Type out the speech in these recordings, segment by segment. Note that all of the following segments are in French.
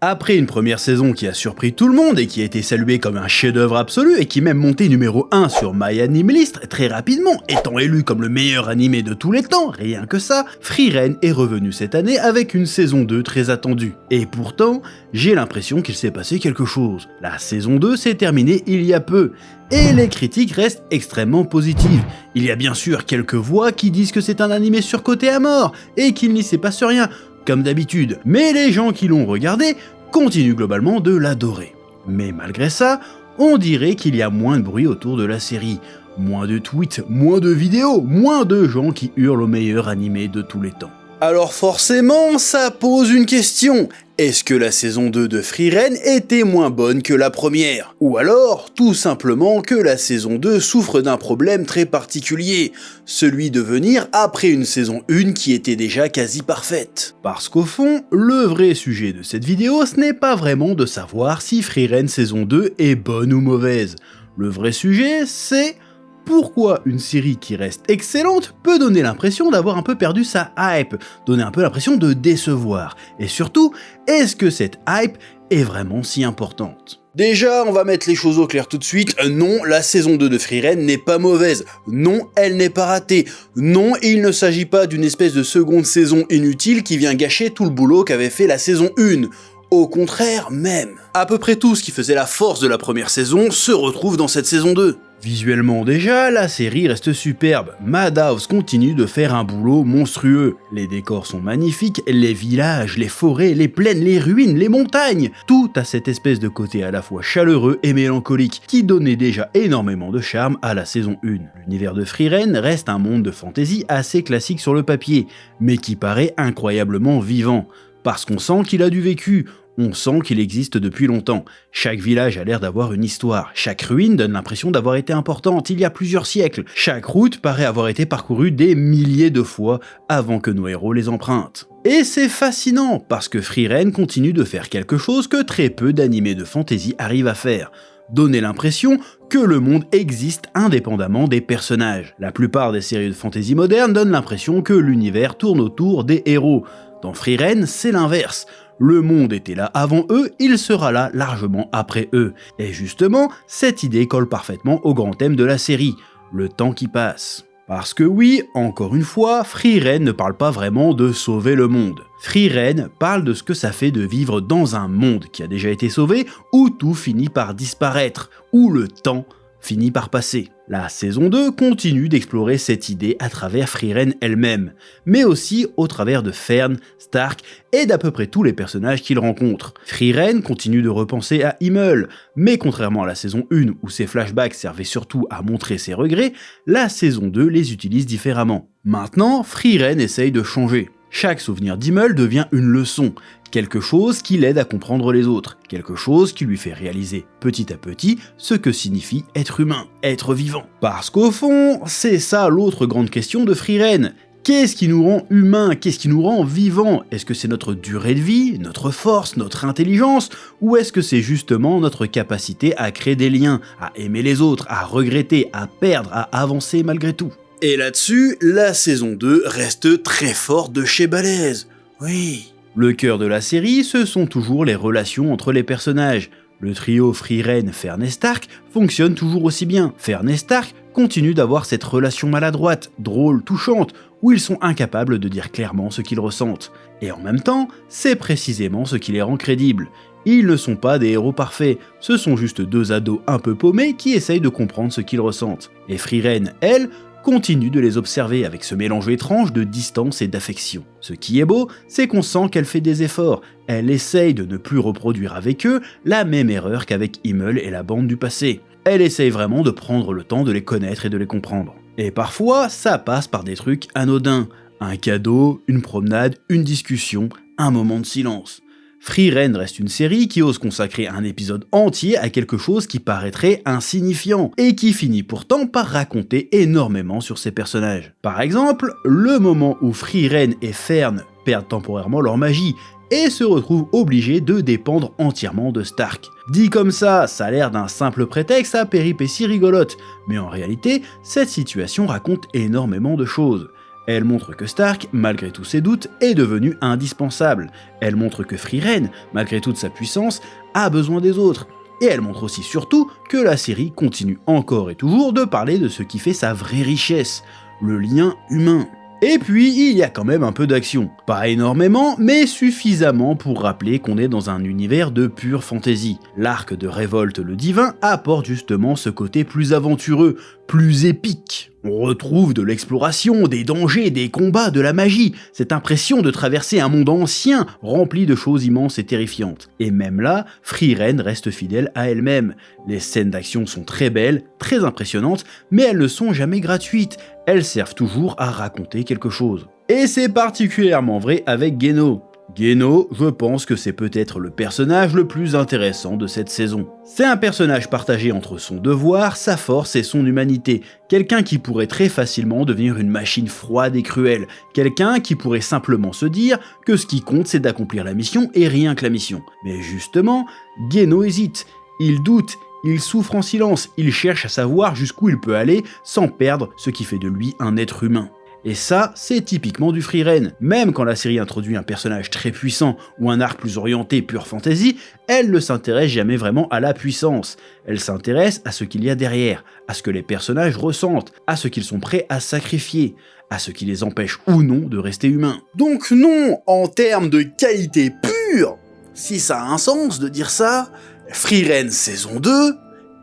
Après une première saison qui a surpris tout le monde et qui a été saluée comme un chef-d'œuvre absolu et qui même monté numéro 1 sur MyAnimeList très rapidement, étant élu comme le meilleur animé de tous les temps, rien que ça, Frieren est revenu cette année avec une saison 2 très attendue. Et pourtant, j'ai l'impression qu'il s'est passé quelque chose. La saison 2 s'est terminée il y a peu, et les critiques restent extrêmement positives. Il y a bien sûr quelques voix qui disent que c'est un animé surcoté à mort, et qu'il n'y s'est passé rien, comme d'habitude, mais les gens qui l'ont regardé continuent globalement de l'adorer. Mais malgré ça, on dirait qu'il y a moins de bruit autour de la série, moins de tweets, moins de vidéos, moins de gens qui hurlent au meilleur animé de tous les temps. Alors forcément, ça pose une question. Est-ce que la saison 2 de Frieren était moins bonne que la première? Ou alors, tout simplement que la saison 2 souffre d'un problème très particulier, celui de venir après une saison 1 qui était déjà quasi parfaite. Parce qu'au fond, le vrai sujet de cette vidéo, ce n'est pas vraiment de savoir si Frieren saison 2 est bonne ou mauvaise. Le vrai sujet, c'est pourquoi une série qui reste excellente peut donner l'impression d'avoir un peu perdu sa hype, donner un peu l'impression de décevoir, et surtout, est-ce que cette hype est vraiment si importante? Déjà, on va mettre les choses au clair tout de suite, non, la saison 2 de Frieren n'est pas mauvaise, non, elle n'est pas ratée, non, il ne s'agit pas d'une espèce de seconde saison inutile qui vient gâcher tout le boulot qu'avait fait la saison 1. Au contraire même. À peu près tout ce qui faisait la force de la première saison se retrouve dans cette saison 2. Visuellement déjà, la série reste superbe. Madhouse continue de faire un boulot monstrueux. Les décors sont magnifiques, les villages, les forêts, les plaines, les ruines, les montagnes. Tout a cette espèce de côté à la fois chaleureux et mélancolique qui donnait déjà énormément de charme à la saison 1. L'univers de Frieren reste un monde de fantasy assez classique sur le papier, mais qui paraît incroyablement vivant. Parce qu'on sent qu'il a du vécu, on sent qu'il existe depuis longtemps. Chaque village a l'air d'avoir une histoire, chaque ruine donne l'impression d'avoir été importante il y a plusieurs siècles, chaque route paraît avoir été parcourue des milliers de fois avant que nos héros les empruntent. Et c'est fascinant, parce que Frieren continue de faire quelque chose que très peu d'animés de fantasy arrivent à faire. Donner l'impression que le monde existe indépendamment des personnages. La plupart des séries de fantasy modernes donnent l'impression que l'univers tourne autour des héros. Dans Frieren, c'est l'inverse. Le monde était là avant eux, il sera là largement après eux. Et justement, cette idée colle parfaitement au grand thème de la série, le temps qui passe. Parce que oui, encore une fois, Frieren ne parle pas vraiment de sauver le monde. Frieren parle de ce que ça fait de vivre dans un monde qui a déjà été sauvé, où tout finit par disparaître, où le temps finit par passer. La saison 2 continue d'explorer cette idée à travers Frieren elle-même, mais aussi au travers de Fern, Stark et d'à peu près tous les personnages qu'il rencontre. Frieren continue de repenser à Himmel, mais contrairement à la saison 1 où ses flashbacks servaient surtout à montrer ses regrets, la saison 2 les utilise différemment. Maintenant, Frieren essaye de changer. Chaque souvenir d'Himmel devient une leçon, quelque chose qui l'aide à comprendre les autres, quelque chose qui lui fait réaliser petit à petit ce que signifie être humain, être vivant. Parce qu'au fond, c'est ça l'autre grande question de Frieren. Qu'est-ce qui nous rend humains? Qu'est-ce qui nous rend vivants? Est-ce que c'est notre durée de vie, notre force, notre intelligence? Ou est-ce que c'est justement notre capacité à créer des liens, à aimer les autres, à regretter, à perdre, à avancer malgré tout? Et là-dessus, la saison 2 reste très forte de chez Balèze. Oui. Le cœur de la série, ce sont toujours les relations entre les personnages. Le trio Frieren, Fern et Stark fonctionne toujours aussi bien. Fern et Stark continuent d'avoir cette relation maladroite, drôle, touchante, où ils sont incapables de dire clairement ce qu'ils ressentent. Et en même temps, c'est précisément ce qui les rend crédibles. Ils ne sont pas des héros parfaits, ce sont juste deux ados un peu paumés qui essayent de comprendre ce qu'ils ressentent. Et Frieren, elle, continue de les observer avec ce mélange étrange de distance et d'affection. Ce qui est beau, c'est qu'on sent qu'elle fait des efforts. Elle essaye de ne plus reproduire avec eux la même erreur qu'avec Himmel et la bande du passé. Elle essaye vraiment de prendre le temps de les connaître et de les comprendre. Et parfois, ça passe par des trucs anodins. Un cadeau, une promenade, une discussion, un moment de silence. Frieren reste une série qui ose consacrer un épisode entier à quelque chose qui paraîtrait insignifiant, et qui finit pourtant par raconter énormément sur ses personnages. Par exemple, le moment où Frieren et Fern perdent temporairement leur magie, et se retrouvent obligés de dépendre entièrement de Stark. Dit comme ça a l'air d'un simple prétexte à péripéties rigolotes, mais en réalité, cette situation raconte énormément de choses. Elle montre que Stark, malgré tous ses doutes, est devenu indispensable. Elle montre que Frieren, malgré toute sa puissance, a besoin des autres. Et elle montre aussi surtout que la série continue encore et toujours de parler de ce qui fait sa vraie richesse, le lien humain. Et puis, il y a quand même un peu d'action. Pas énormément, mais suffisamment pour rappeler qu'on est dans un univers de pure fantaisie. L'arc de Révolte le Divin apporte justement ce côté plus aventureux, plus épique. On retrouve de l'exploration, des dangers, des combats, de la magie, cette impression de traverser un monde ancien, rempli de choses immenses et terrifiantes. Et même là, Frieren reste fidèle à elle-même. Les scènes d'action sont très belles, très impressionnantes, mais elles ne sont jamais gratuites, elles servent toujours à raconter quelque chose. Et c'est particulièrement vrai avec Geno. Geno, je pense que c'est peut-être le personnage le plus intéressant de cette saison. C'est un personnage partagé entre son devoir, sa force et son humanité. Quelqu'un qui pourrait très facilement devenir une machine froide et cruelle. Quelqu'un qui pourrait simplement se dire que ce qui compte c'est d'accomplir la mission et rien que la mission. Mais justement, Geno hésite, il doute, il souffre en silence, il cherche à savoir jusqu'où il peut aller sans perdre ce qui fait de lui un être humain. Et ça, c'est typiquement du Frieren. Même quand la série introduit un personnage très puissant ou un arc plus orienté pure fantasy, elle ne s'intéresse jamais vraiment à la puissance. Elle s'intéresse à ce qu'il y a derrière, à ce que les personnages ressentent, à ce qu'ils sont prêts à sacrifier, à ce qui les empêche ou non de rester humains. Donc non, en termes de qualité pure, si ça a un sens de dire ça, Frieren saison 2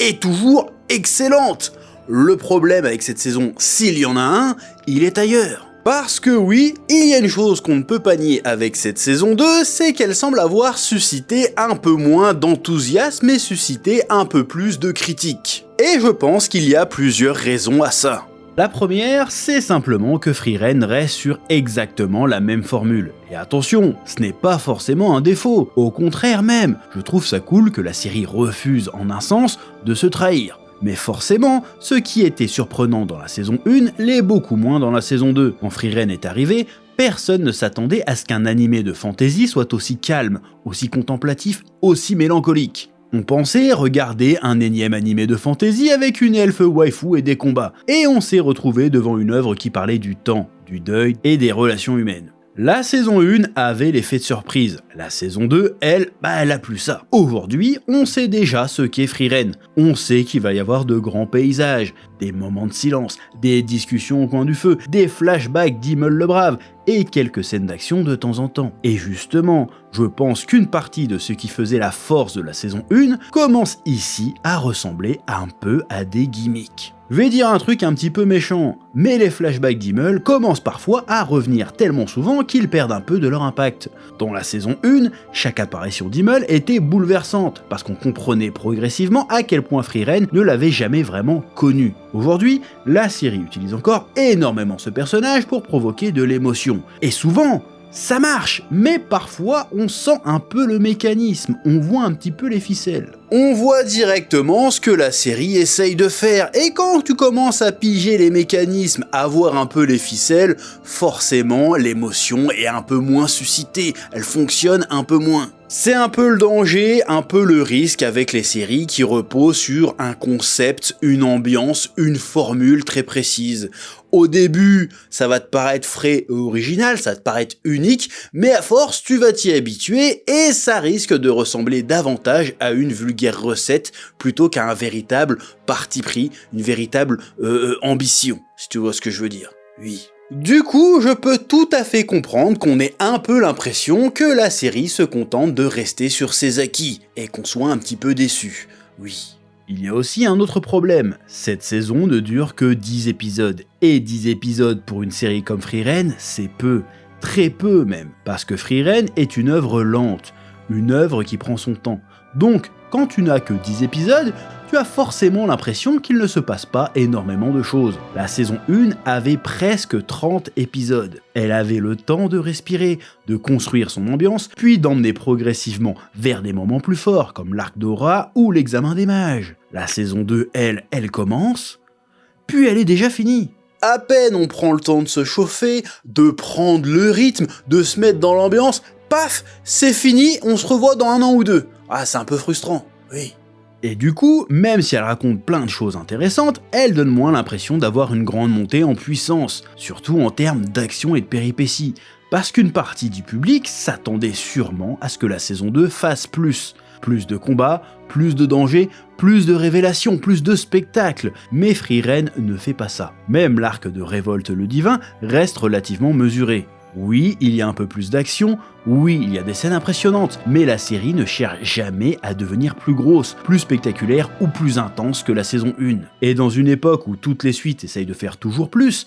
est toujours excellente. Le problème avec cette saison, s'il y en a un, il est ailleurs. Parce que oui, il y a une chose qu'on ne peut pas nier avec cette saison 2, c'est qu'elle semble avoir suscité un peu moins d'enthousiasme et suscité un peu plus de critiques. Et je pense qu'il y a plusieurs raisons à ça. La première, c'est simplement que Frieren reste sur exactement la même formule. Et attention, ce n'est pas forcément un défaut, au contraire même, je trouve ça cool que la série refuse en un sens de se trahir. Mais forcément, ce qui était surprenant dans la saison 1 l'est beaucoup moins dans la saison 2. Quand Frieren est arrivé, personne ne s'attendait à ce qu'un animé de fantasy soit aussi calme, aussi contemplatif, aussi mélancolique. On pensait regarder un énième animé de fantasy avec une elfe waifu et des combats, et on s'est retrouvé devant une œuvre qui parlait du temps, du deuil et des relations humaines. La saison 1 avait l'effet de surprise, la saison 2, elle a plus ça. Aujourd'hui, on sait déjà ce qu'est Frieren, on sait qu'il va y avoir de grands paysages, des moments de silence, des discussions au coin du feu, des flashbacks d'Himmel le Brave, et quelques scènes d'action de temps en temps. Et justement, je pense qu'une partie de ce qui faisait la force de la saison 1 commence ici à ressembler un peu à des gimmicks. Je vais dire un truc un petit peu méchant, mais les flashbacks d'Himmel commencent parfois à revenir tellement souvent qu'ils perdent un peu de leur impact. Dans la saison 1, chaque apparition d'Himmel était bouleversante, parce qu'on comprenait progressivement à quel point Frieren ne l'avait jamais vraiment connu. Aujourd'hui, la série utilise encore énormément ce personnage pour provoquer de l'émotion. Et souvent, ça marche, mais parfois on sent un peu le mécanisme, on voit un petit peu les ficelles. On voit directement ce que la série essaye de faire, et quand tu commences à piger les mécanismes, à voir un peu les ficelles, forcément l'émotion est un peu moins suscitée, elle fonctionne un peu moins. C'est un peu le danger, un peu le risque avec les séries qui reposent sur un concept, une ambiance, une formule très précise. Au début, ça va te paraître frais et original, ça va te paraître unique, mais à force, tu vas t'y habituer et ça risque de ressembler davantage à une vulgaire recette plutôt qu'à un véritable parti pris, une véritable ambition, si tu vois ce que je veux dire. Oui. Du coup, je peux tout à fait comprendre qu'on ait un peu l'impression que la série se contente de rester sur ses acquis, et qu'on soit un petit peu déçu. Oui. Il y a aussi un autre problème, cette saison ne dure que 10 épisodes, et 10 épisodes pour une série comme Frieren, c'est peu, très peu même, parce que Frieren est une œuvre lente, une œuvre qui prend son temps. Donc, quand tu n'as que 10 épisodes, tu as forcément l'impression qu'il ne se passe pas énormément de choses. La saison 1 avait presque 30 épisodes. Elle avait le temps de respirer, de construire son ambiance, puis d'emmener progressivement vers des moments plus forts, comme l'arc d'Aura ou l'examen des mages. La saison 2, elle commence, puis elle est déjà finie. À peine on prend le temps de se chauffer, de prendre le rythme, de se mettre dans l'ambiance, paf, c'est fini, on se revoit dans 1 an ou 2. Ah, c'est un peu frustrant, oui. Et du coup, même si elle raconte plein de choses intéressantes, elle donne moins l'impression d'avoir une grande montée en puissance, surtout en termes d'action et de péripéties, parce qu'une partie du public s'attendait sûrement à ce que la saison 2 fasse plus. Plus de combats, plus de dangers, plus de révélations, plus de spectacles, mais Frieren ne fait pas ça. Même l'arc de Révolte le Divin reste relativement mesuré. Oui, il y a un peu plus d'action, oui, il y a des scènes impressionnantes, mais la série ne cherche jamais à devenir plus grosse, plus spectaculaire ou plus intense que la saison 1. Et dans une époque où toutes les suites essayent de faire toujours plus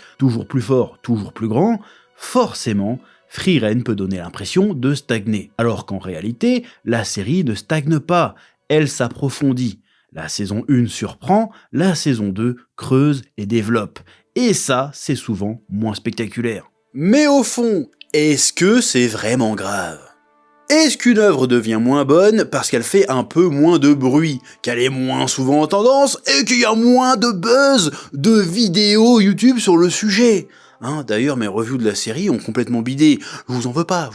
fort, toujours plus grand, forcément, Frieren peut donner l'impression de stagner. Alors qu'en réalité, la série ne stagne pas, elle s'approfondit. La saison 1 surprend, la saison 2 creuse et développe. Et ça, c'est souvent moins spectaculaire. Mais au fond, est-ce que c'est vraiment grave ? Est-ce qu'une œuvre devient moins bonne parce qu'elle fait un peu moins de bruit, qu'elle est moins souvent en tendance et qu'il y a moins de buzz, de vidéos YouTube sur le sujet ? D'ailleurs, mes reviews de la série ont complètement bidé. Je vous en veux pas,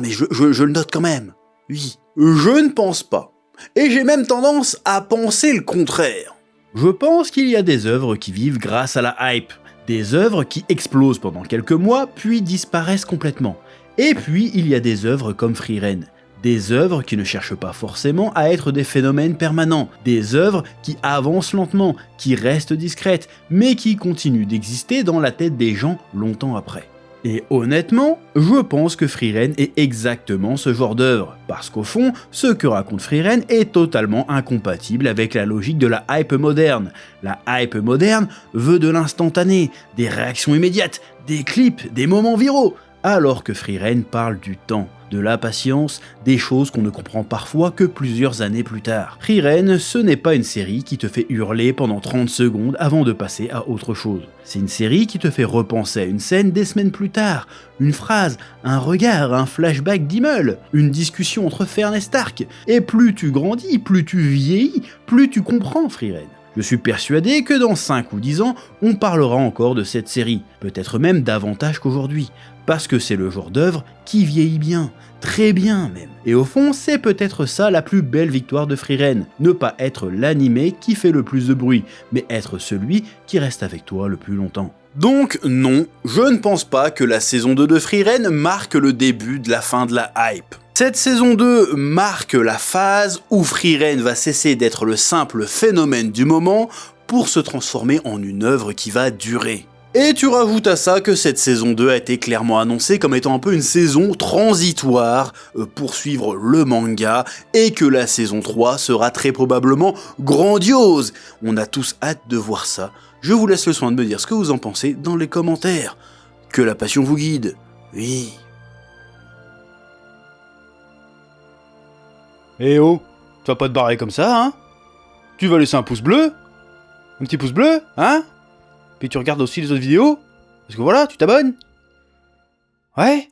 mais je le note quand même. Oui. Je ne pense pas. Et j'ai même tendance à penser le contraire. Je pense qu'il y a des œuvres qui vivent grâce à la hype. Des œuvres qui explosent pendant quelques mois, puis disparaissent complètement. Et puis, il y a des œuvres comme Frieren. Des œuvres qui ne cherchent pas forcément à être des phénomènes permanents. Des œuvres qui avancent lentement, qui restent discrètes, mais qui continuent d'exister dans la tête des gens longtemps après. Et honnêtement, je pense que Frieren est exactement ce genre d'œuvre, parce qu'au fond, ce que raconte Frieren est totalement incompatible avec la logique de la hype moderne. La hype moderne veut de l'instantané, des réactions immédiates, des clips, des moments viraux, alors que Frieren parle du temps, de la patience, des choses qu'on ne comprend parfois que plusieurs années plus tard. Frieren, ce n'est pas une série qui te fait hurler pendant 30 secondes avant de passer à autre chose. C'est une série qui te fait repenser à une scène des semaines plus tard, une phrase, un regard, un flashback d'Himmel, une discussion entre Fern et Stark. Et plus tu grandis, plus tu vieillis, plus tu comprends Frieren. Je suis persuadé que dans 5 ou 10 ans, on parlera encore de cette série, peut-être même davantage qu'aujourd'hui, parce que c'est le genre d'œuvre qui vieillit bien, très bien même. Et au fond, c'est peut-être ça la plus belle victoire de Frieren, ne pas être l'animé qui fait le plus de bruit, mais être celui qui reste avec toi le plus longtemps. Donc non, je ne pense pas que la saison 2 de Frieren marque le début de la fin de la hype. Cette saison 2 marque la phase où Frieren va cesser d'être le simple phénomène du moment pour se transformer en une œuvre qui va durer. Et tu rajoutes à ça que cette saison 2 a été clairement annoncée comme étant un peu une saison transitoire pour suivre le manga et que la saison 3 sera très probablement grandiose. On a tous hâte de voir ça. Je vous laisse le soin de me dire ce que vous en pensez dans les commentaires. Que la passion vous guide. Oui. Eh oh, tu vas pas te barrer comme ça, hein? Tu vas laisser un pouce bleu? Un petit pouce bleu, hein? Puis tu regardes aussi les autres vidéos? Parce que voilà, tu t'abonnes? Ouais?